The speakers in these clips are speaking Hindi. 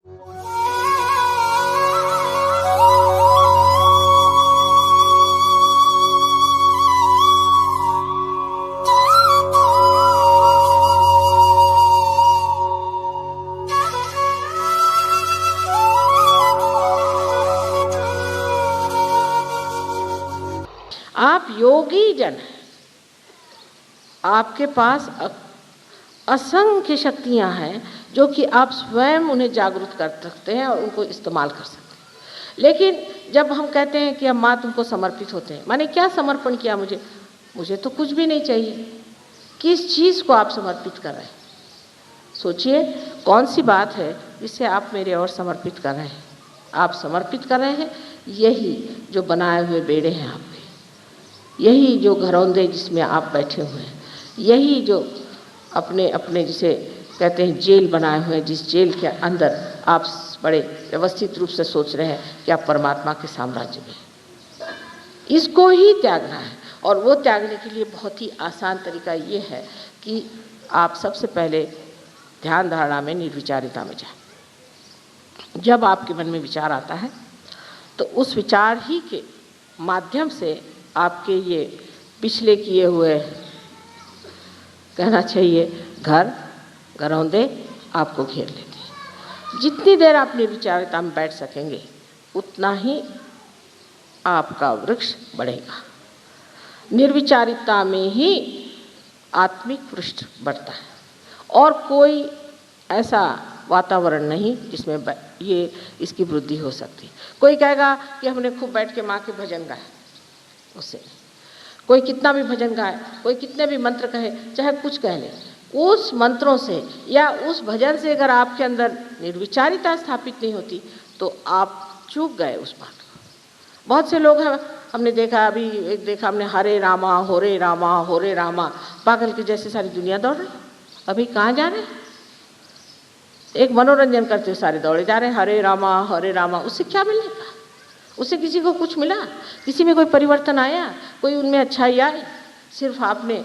आप योगी जन हैं, आपके पास असंख्य शक्तियां हैं जो कि आप स्वयं उन्हें जागरूक कर सकते हैं और उनको इस्तेमाल कर सकते हैं। लेकिन जब हम कहते हैं कि हम माँ तुमको समर्पित होते हैं, माने क्या समर्पण किया? मुझे तो कुछ भी नहीं चाहिए। किस चीज़ को आप समर्पित कर रहे हैं? सोचिए कौन सी बात है जिससे आप मेरे और समर्पित कर रहे हैं? आप समर्पित कर रहे हैं यही जो बनाए हुए बेड़े हैं आपके, यही जो घरौंदे जिसमें आप बैठे हुए हैं, यही जो अपने अपने जिसे कहते हैं जेल बनाए हुए हैं, जिस जेल के अंदर आप बड़े व्यवस्थित रूप से सोच रहे हैं कि आप परमात्मा के साम्राज्य में, इसको ही त्यागना है। और वो त्यागने के लिए बहुत ही आसान तरीका ये है कि आप सबसे पहले ध्यान धारणा में निर्विचारिता में जाएं। जब आपके मन में विचार आता है तो उस विचार ही के माध्यम से आपके ये पिछले किए हुए, कहना चाहिए, घरौंदे आपको घेर लेते हैं। जितनी देर आप निर्विचारिता में बैठ सकेंगे उतना ही आपका वृक्ष बढ़ेगा। निर्विचारिता में ही आत्मिक वृक्ष बढ़ता है और कोई ऐसा वातावरण नहीं जिसमें ये इसकी वृद्धि हो सकती। कोई कहेगा कि हमने खूब बैठ के माँ के भजन गाए, उससे कोई कितना भी भजन गाए, कोई कितने भी मंत्र कहे, चाहे कुछ कह ले, उस मंत्रों से या उस भजन से अगर आपके अंदर निर्विचारिता स्थापित नहीं होती तो आप चूक गए उस बात को। बहुत से लोग हैं, हमने देखा, अभी एक देखा हमने, हरे रामा होरे रामा होरे रामा, पागल के जैसे सारी दुनिया दौड़ रही। अभी कहाँ जा रहे हैं? एक मनोरंजन करते हुए सारे दौड़े जा रहे हैं, हरे रामा। उससे क्या मिलेगा? उससे किसी को कुछ मिला? किसी में कोई परिवर्तन आया? कोई उनमें अच्छाई आई? सिर्फ आपने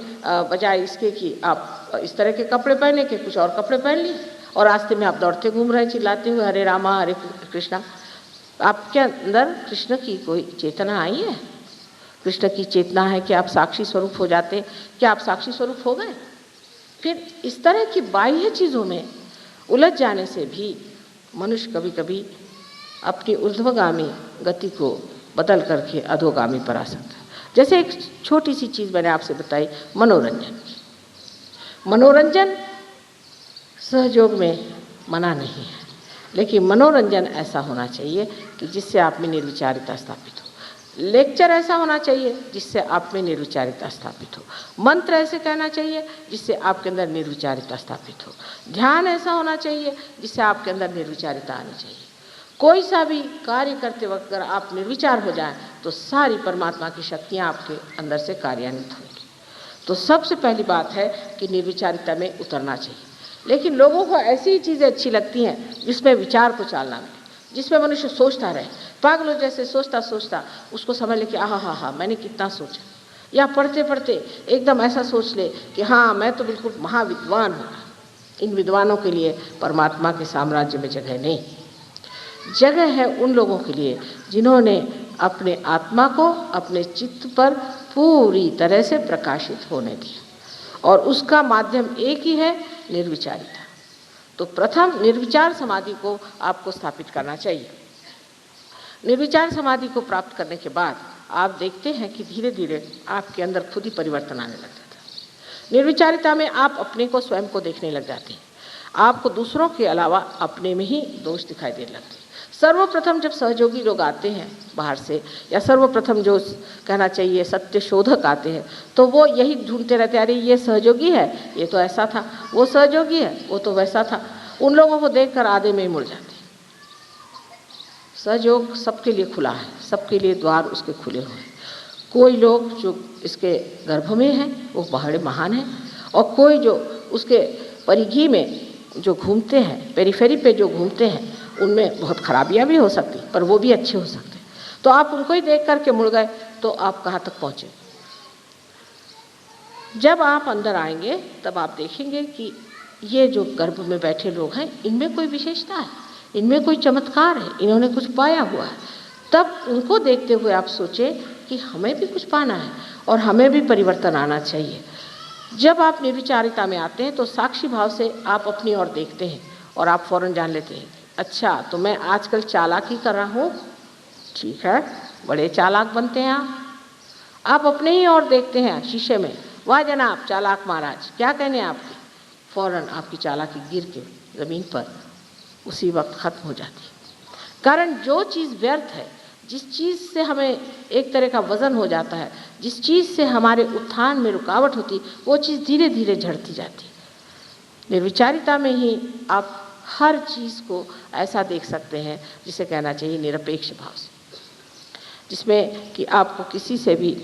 बजाय इसके कि आप इस तरह के कपड़े पहने के कुछ और कपड़े पहन लिए और रास्ते में आप दौड़ते घूम रहे चिल्लाते हुए हरे रामा हरे कृष्णा। आपके अंदर कृष्ण की कोई चेतना आई है? कृष्ण की चेतना है कि आप साक्षी स्वरूप हो जाते, क्या आप साक्षी स्वरूप हो गए? फिर इस तरह की बाह्य चीज़ों में उलझ जाने से भी मनुष्य कभी कभी अपनी ऊर्ध्वगामी गति को बदल करके अधोगामी पर आ सकता है। जैसे एक छोटी सी चीज़ मैंने आपसे बताई, मनोरंजन सहयोग में मना नहीं है, लेकिन मनोरंजन ऐसा होना चाहिए कि जिससे आप में निर्विचारिता स्थापित हो। लेक्चर ऐसा होना चाहिए जिससे आप में निर्विचारिता स्थापित हो। मंत्र ऐसे कहना चाहिए जिससे आपके अंदर निर्विचारिता स्थापित हो। ध्यान ऐसा होना चाहिए जिससे आपके अंदर निर्विचारिता आनी चाहिए। कोई सा भी कार्य करते वक्त अगर आप निर्विचार हो जाएं तो सारी परमात्मा की शक्तियाँ आपके अंदर से कार्यान्वित होंगी। तो सबसे पहली बात है कि निर्विचारिता में उतरना चाहिए। लेकिन लोगों को ऐसी चीज़ें अच्छी लगती हैं जिसमें विचार को चालना मिले, जिसमें मनुष्य सोचता रहे, पागलों जैसे सोचता सोचता उसको समझ ले कि हा मैंने कितना सोचा, या पढ़ते पढ़ते एकदम ऐसा सोच ले कि हाँ मैं तो बिल्कुल महाविद्वान हूँ। इन विद्वानों के लिए परमात्मा के साम्राज्य में जगह नहीं। जगह है उन लोगों के लिए जिन्होंने अपने आत्मा को अपने चित्त पर पूरी तरह से प्रकाशित होने दिया, और उसका माध्यम एक ही है, निर्विचारिता। तो प्रथम निर्विचार समाधि को आपको स्थापित करना चाहिए। निर्विचार समाधि को प्राप्त करने के बाद आप देखते हैं कि धीरे धीरे आपके अंदर खुद ही परिवर्तन आने लग जाता है। निर्विचारिता में आप अपने को स्वयं को देखने लग जाते हैं। आपको दूसरों के अलावा अपने में ही दोष दिखाई देने लगते हैं। सर्वप्रथम जब सहयोगी लोग आते हैं बाहर से, या सर्वप्रथम जो कहना चाहिए सत्य शोधक आते हैं, तो वो यही ढूंढते रहते हैं, अरे ये सहयोगी है, ये तो ऐसा था, वो सहयोगी है, वो तो वैसा था। उन लोगों को देखकर आधे में ही मुड़ जाते हैं। सहयोग सबके लिए खुला है, सबके लिए द्वार उसके खुले हुए हैं। कोई लोग जो इसके गर्भ में हैं वो बड़े महान हैं, और कोई जो उसके परिधि में जो घूमते हैं, पेरीफेरी पे जो घूमते हैं, उनमें बहुत खराबियां भी हो सकती, पर वो भी अच्छे हो सकते हैं। तो आप उनको ही देख करके मुड़ गए तो आप कहाँ तक पहुँचे? जब आप अंदर आएंगे तब आप देखेंगे कि ये जो गर्भ में बैठे लोग हैं, इनमें कोई विशेषता है, इनमें कोई चमत्कार है, इन्होंने कुछ पाया हुआ है। तब उनको देखते हुए आप सोचें कि हमें भी कुछ पाना है और हमें भी परिवर्तन आना चाहिए। जब आप निर्विचारिता में आते हैं तो साक्षी भाव से आप अपनी ओर देखते हैं और आप फौरन जान लेते हैं, अच्छा तो मैं आजकल चालाकी कर रहा हूँ, ठीक है, बड़े चालाक बनते हैं आप अपने ही ओर देखते हैं शीशे में, वाह जनाब चालाक महाराज, क्या कहने हैं आपके, फौरन आपकी चालाकी गिर के ज़मीन पर उसी वक्त खत्म हो जाती है। कारण जो चीज़ व्यर्थ है, जिस चीज़ से हमें एक तरह का वज़न हो जाता है, जिस चीज़ से हमारे उत्थान में रुकावट होती, वो चीज़ धीरे धीरे झड़ती जाती है। निर्विचारिता में ही आप हर चीज़ को ऐसा देख सकते हैं जिसे कहना चाहिए निरपेक्ष भाव से, जिसमें कि आपको किसी से भी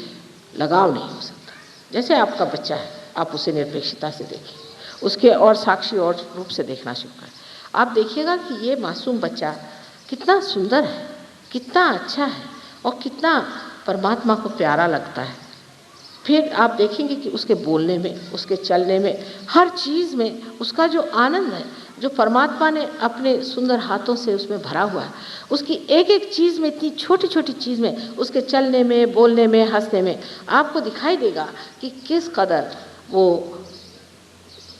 लगाव नहीं हो सकता। जैसे आपका बच्चा है, आप उसे निरपेक्षता से देखिए, उसके और साक्षी और रूप से देखना शुरू करें। आप देखिएगा कि ये मासूम बच्चा कितना सुंदर है, कितना अच्छा है और कितना परमात्मा को प्यारा लगता है। फिर आप देखेंगे कि उसके बोलने में, उसके चलने में, हर चीज़ में उसका जो आनंद है, जो परमात्मा ने अपने सुंदर हाथों से उसमें भरा हुआ है, उसकी एक एक चीज़ में, इतनी छोटी छोटी चीज़ में, उसके चलने में, बोलने में, हंसने में आपको दिखाई देगा कि किस कदर वो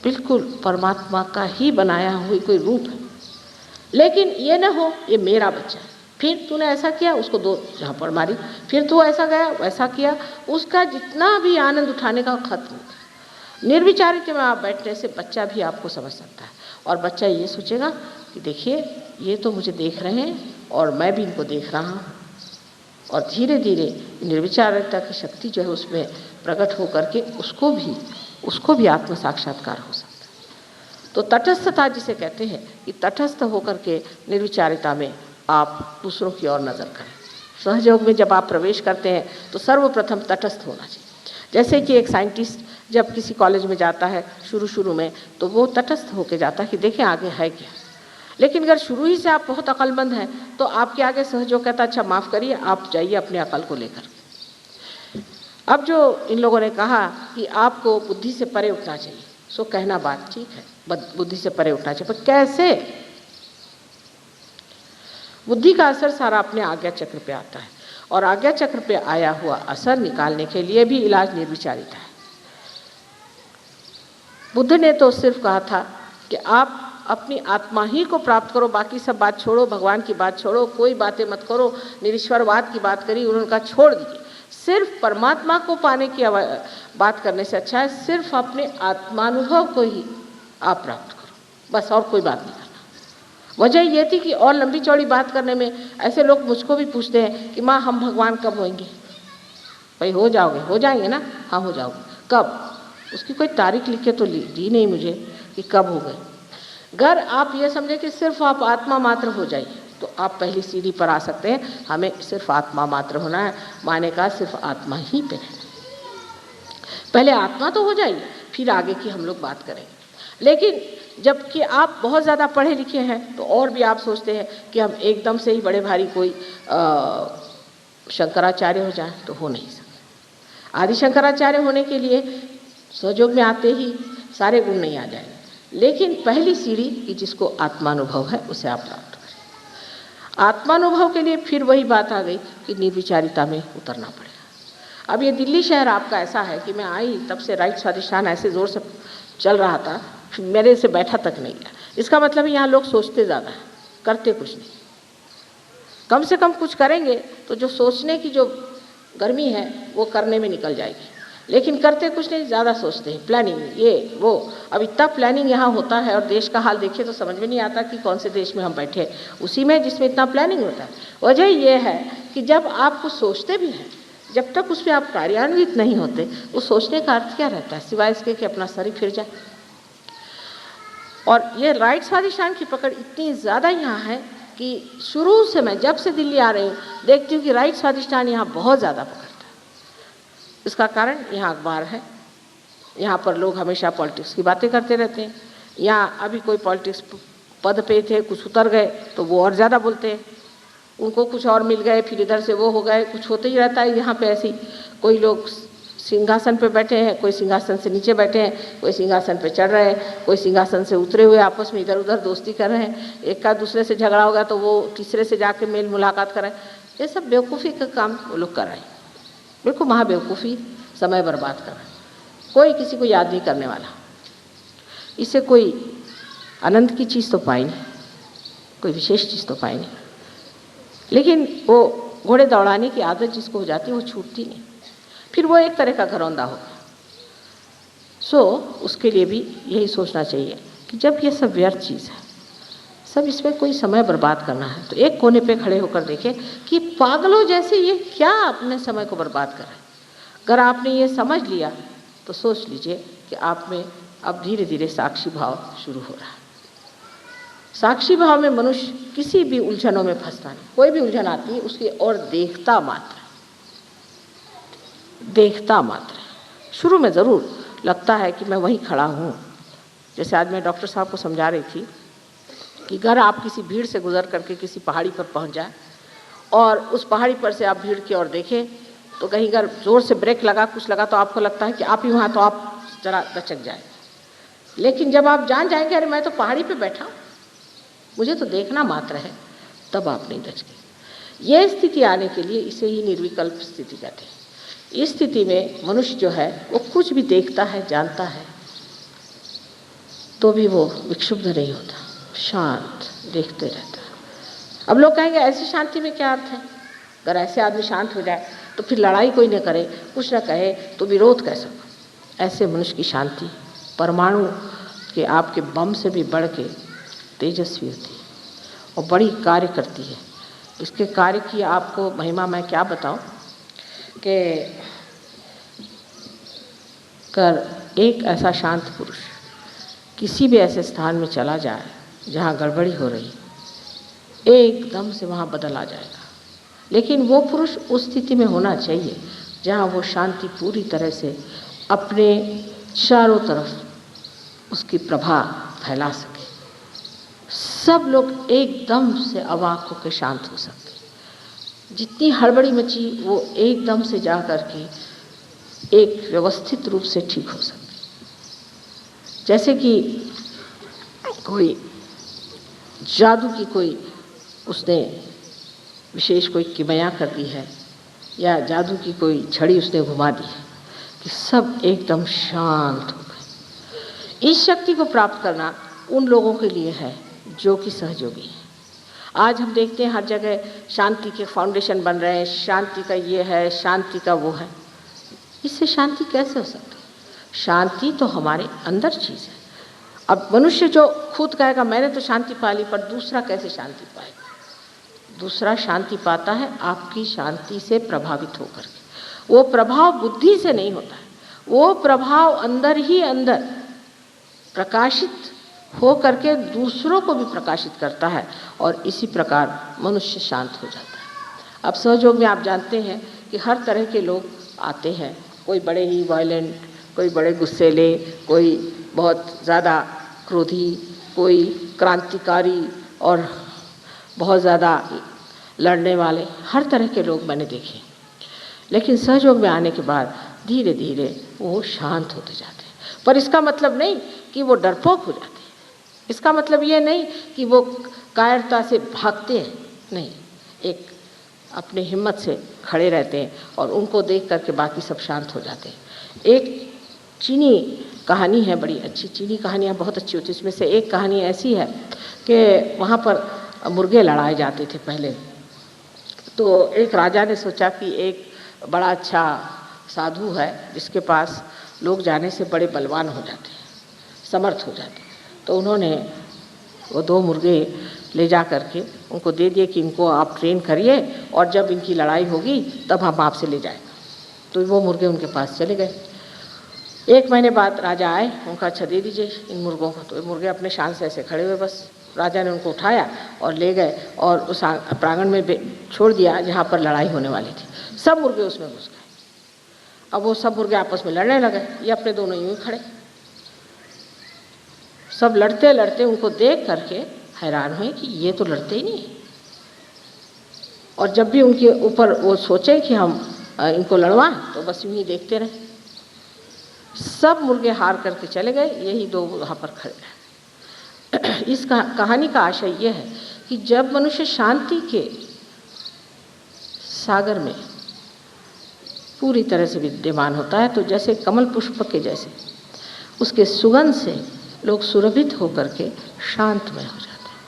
बिल्कुल परमात्मा का ही बनाया हुआ कोई रूप है। लेकिन ये ना हो ये मेरा बच्चा है, फिर तूने ऐसा किया, उसको 2 झापड़ मारी, फिर तू ऐसा गया, वैसा किया, उसका जितना भी आनंद उठाने का खत्म हो गया। निर्विचारिता में आप बैठने से बच्चा भी आपको समझ सकता है और बच्चा ये सोचेगा कि देखिए ये तो मुझे देख रहे हैं और मैं भी इनको देख रहा हूँ, और धीरे धीरे निर्विचारिता की शक्ति जो है उसमें प्रकट हो करके उसको भी आत्म साक्षात्कार हो सकता है। तो तटस्थता जिसे कहते हैं कि तटस्थ होकर के निर्विचारिता में आप दूसरों की ओर नज़र करें। सहयोग में जब आप प्रवेश करते हैं तो सर्वप्रथम तटस्थ होना चाहिए। जैसे कि एक साइंटिस्ट जब किसी कॉलेज में जाता है शुरू में, तो वो तटस्थ होकर जाता है कि देखें आगे है क्या। लेकिन अगर शुरू ही से आप बहुत अक्लमंद हैं तो आपके आगे सहयोग कहता अच्छा माफ़ करिए, आप जाइए अपने अकल को लेकर। अब जो इन लोगों ने कहा कि आपको बुद्धि से परे उठना चाहिए, सो कहना बात ठीक है, बुद्धि से परे उठना चाहिए, पर कैसे? बुद्धि का असर सारा अपने आज्ञा चक्र पे आता है और आज्ञा चक्र पे आया हुआ असर निकालने के लिए भी इलाज निर्विचारिता है। बुद्ध ने तो सिर्फ कहा था कि आप अपनी आत्मा ही को प्राप्त करो, बाकी सब बात छोड़ो, भगवान की बात छोड़ो, कोई बातें मत करो, निरीश्वरवाद की बात करी, उन्होंने कहा छोड़ दीजिए। सिर्फ परमात्मा को पाने की बात करने से अच्छा है सिर्फ अपने आत्मानुभव को ही आप प्राप्त करो, बस और कोई बात नहीं करना। वजह ये थी कि और लंबी चौड़ी बात करने में ऐसे लोग मुझको भी पूछते हैं कि माँ हम भगवान कब होंगे? भाई हो जाओगे, हो जाएंगे ना? हाँ हो जाओगे। कब? उसकी कोई तारीख लिख के तो दी नहीं मुझे कि कब हो गए। अगर आप ये समझे कि सिर्फ आप आत्मा मात्र हो जाइए तो आप पहली सीढ़ी पर आ सकते हैं। हमें सिर्फ आत्मा मात्र होना है, माने का सिर्फ आत्मा ही पे रहना। पहले आत्मा तो हो जाइए, फिर आगे की हम लोग बात करेंगे। लेकिन जबकि आप बहुत ज़्यादा पढ़े लिखे हैं तो और भी आप सोचते हैं कि हम एकदम से ही बड़े भारी कोई शंकराचार्य हो जाए, तो हो नहीं सकते। आदि शंकराचार्य होने के लिए सहयोग में आते ही सारे गुण नहीं आ जाएंगे, लेकिन पहली सीढ़ी कि जिसको आत्मानुभव है उसे आप प्राप्त करें। आत्मानुभव के लिए फिर वही बात आ गई कि निर्विचारिता में उतरना पड़ेगा। अब ये दिल्ली शहर आपका ऐसा है कि मैं आई तब से राइट स्वाधिष्ठान ऐसे ज़ोर से चल रहा था, मेरे से बैठा तक नहीं गया। इसका मतलब यहाँ लोग सोचते ज़्यादा हैं, करते कुछ नहीं। कम से कम कुछ करेंगे तो जो सोचने की जो गर्मी है वो करने में निकल जाएगी, लेकिन करते कुछ नहीं, ज़्यादा सोचते हैं, प्लानिंग ये वो। अब इतना प्लानिंग यहाँ होता है और देश का हाल देखिए तो समझ में नहीं आता कि कौन से देश में हम बैठे, उसी में जिसमें इतना प्लानिंग होता है। वजह ये है कि जब आप कुछ सोचते भी हैं, जब तक उसमें आप कार्यान्वित नहीं होते, उस सोचने का अर्थ क्या रहता है सिवाय इसके कि अपना सर ही फिर जाए। और ये राइट स्वाधिष्ठान की पकड़ इतनी ज़्यादा यहाँ है कि शुरू से मैं जब से दिल्ली आ रही हूँ देखती हूँ कि राइट स्वाधिष्ठान यहाँ बहुत ज़्यादा पकड़ता है। इसका कारण यहाँ अखबार है, यहाँ पर लोग हमेशा पॉलिटिक्स की बातें करते रहते हैं। यहाँ अभी कोई पॉलिटिक्स पद पे थे, कुछ उतर गए तो वो और ज़्यादा बोलते हैं, उनको कुछ और मिल गए, फिर इधर से वो हो गए, कुछ होते ही रहता है। यहाँ पे ऐसी कोई लोग सिंहासन पे बैठे हैं, कोई सिंहासन से नीचे बैठे हैं, कोई सिंहासन पे चढ़ रहे हैं, कोई सिंहासन से उतरे हुए आपस में इधर उधर दोस्ती कर रहे हैं। एक का दूसरे से झगड़ा होगा तो वो तीसरे से जाके मेल मुलाकात कर रहे हैं। ये सब बेवकूफ़ी का काम वो लोग कर रहे हैं, बिल्कुल महा बेवकूफ़ी, समय बर्बाद कर रहे हैं। कोई किसी को याद नहीं करने वाला, इससे कोई आनंद की चीज़ तो पाई नहीं, कोई विशेष चीज़ तो पाई नहीं। लेकिन वो घोड़े दौड़ाने की आदत जिसको हो जाती है वो छूटती नहीं, फिर वो एक तरह का घरौंदा हो गया। सो उसके लिए भी यही सोचना चाहिए कि जब ये सब व्यर्थ चीज़ है, सब इसमें कोई समय बर्बाद करना है तो एक कोने पे खड़े होकर देखें कि पागलों जैसे ये क्या अपने समय को बर्बाद कर रहे हैं। अगर आपने ये समझ लिया तो सोच लीजिए कि आप में अब धीरे धीरे साक्षी भाव शुरू हो रहा है। साक्षी भाव में मनुष्य किसी भी उलझनों में फंसता नहीं, कोई भी उलझन आती है उसकी और देखता मात्र है। शुरू में ज़रूर लगता है कि मैं वहीं खड़ा हूँ। जैसे आज मैं डॉक्टर साहब को समझा रही थी कि अगर आप किसी भीड़ से गुजर करके किसी पहाड़ी पर पहुँच जाए और उस पहाड़ी पर से आप भीड़ की ओर देखें तो कहीं अगर ज़ोर से ब्रेक लगा कुछ लगा तो आपको लगता है कि आप ही वहाँ, तो आप ज़रा दचक जाए। लेकिन जब आप जान जाएंगे अरे मैं तो पहाड़ी पे बैठा हूँ, मुझे तो देखना मात्र है, तब आप नहीं दचके। ये स्थिति आने के लिए इसे ही निर्विकल्प स्थिति कहते हैं। इस स्थिति में मनुष्य जो है वो कुछ भी देखता है, जानता है, तो भी वो विक्षुब्ध नहीं होता, शांत देखते रहता है। अब लोग कहेंगे ऐसी शांति में क्या अर्थ है? अगर ऐसे आदमी शांत हो जाए तो फिर लड़ाई कोई न करे, कुछ न कहे तो विरोध कैसे हो? ऐसे मनुष्य की शांति परमाणु के आपके बम से भी बढ़ के तेजस्वी होती है और बड़ी कार्य करती है। इसके कार्य की आपको महिमा मैं क्या बताऊं कि एक ऐसा शांत पुरुष किसी भी ऐसे स्थान में चला जाए जहाँ गड़बड़ी हो रही, एकदम से वहाँ बदल आ जाएगा। लेकिन वो पुरुष उस स्थिति में होना चाहिए जहाँ वो शांति पूरी तरह से अपने चारों तरफ उसकी प्रभा फैला सके, सब लोग एकदम से अवाक होकर शांत हो सकते। जितनी हड़बड़ी मची वो एकदम से जा कर के एक व्यवस्थित रूप से ठीक हो सकती। जैसे कि कोई जादू की कोई उसने विशेष कोई किमया कर दी है या जादू की कोई छड़ी उसने घुमा दी है कि सब एकदम शांत हो गए। इस शक्ति को प्राप्त करना उन लोगों के लिए है जो कि सहयोगी है। आज हम देखते हैं हर जगह शांति के फाउंडेशन बन रहे हैं, शांति का ये है, शांति का वो है। इससे शांति कैसे हो सकती है? शांति तो हमारे अंदर चीज़ है। अब मनुष्य जो खुद कहेगा मैंने तो शांति पा ली, पर दूसरा कैसे शांति पाएगा? दूसरा शांति पाता है आपकी शांति से प्रभावित होकर के। वो प्रभाव बुद्धि से नहीं होता है, वो प्रभाव अंदर ही अंदर प्रकाशित हो करके दूसरों को भी प्रकाशित करता है और इसी प्रकार मनुष्य शांत हो जाता है। अब सहयोग में आप जानते हैं कि हर तरह के लोग आते हैं, कोई बड़े ही वायलेंट, कोई बड़े गुस्सेले, कोई बहुत ज़्यादा क्रोधी, कोई क्रांतिकारी और बहुत ज़्यादा लड़ने वाले, हर तरह के लोग मैंने देखे। लेकिन सहयोग में आने के बाद धीरे धीरे वो शांत होते जाते हैं। पर इसका मतलब नहीं कि वो डरपोक हो जाते हैं, इसका मतलब ये नहीं कि वो कायरता से भागते हैं, नहीं, एक अपने हिम्मत से खड़े रहते हैं और उनको देख करके बाकी सब शांत हो जाते हैं। एक चीनी कहानी है, बड़ी अच्छी, चीनी कहानियाँ बहुत अच्छी होती है। इसमें से एक कहानी ऐसी है कि वहाँ पर मुर्गे लड़ाए जाते थे पहले। तो एक राजा ने सोचा कि एक बड़ा अच्छा साधु है जिसके पास लोग जाने से बड़े बलवान हो जाते हैं, समर्थ हो जाते हैं। तो उन्होंने वो 2 मुर्गे ले जा करके उनको दे दिए कि इनको आप ट्रेन करिए और जब इनकी लड़ाई होगी तब हम आपसे ले जाएंगे। तो वो मुर्गे उनके पास चले गए। 1 महीने बाद राजा आए, उनका अच्छा दे दीजिए इन मुर्गों को। तो ये मुर्गे अपने शान से ऐसे खड़े हुए, बस राजा ने उनको उठाया और ले गए और उस प्रांगण में छोड़ दिया जहाँ पर लड़ाई होने वाली थी। सब मुर्गे उसमें घुस गए। अब वो सब मुर्गे आपस में लड़ने लगे, ये अपने दोनों यूँ ही खड़े। सब लड़ते लड़ते उनको देख करके हैरान हुए कि ये तो लड़ते ही नहीं। और जब भी उनके ऊपर वो सोचे कि हम इनको लड़वाएं तो बस यूँ ही देखते रहे। सब मुर्गे हार करके चले गए, यही दो वहाँ पर खड़े रहे। इस कहानी का आशय यह है कि जब मनुष्य शांति के सागर में पूरी तरह से विद्यमान होता है तो जैसे कमल पुष्प के जैसे उसके सुगंध से लोग सुरभित होकर के शांतमय हो जाते हैं,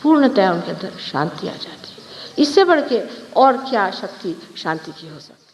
पूर्णतया उनके अंदर शांति आ जाती है। इससे बढ़ के और क्या शक्ति शांति की हो सकती है।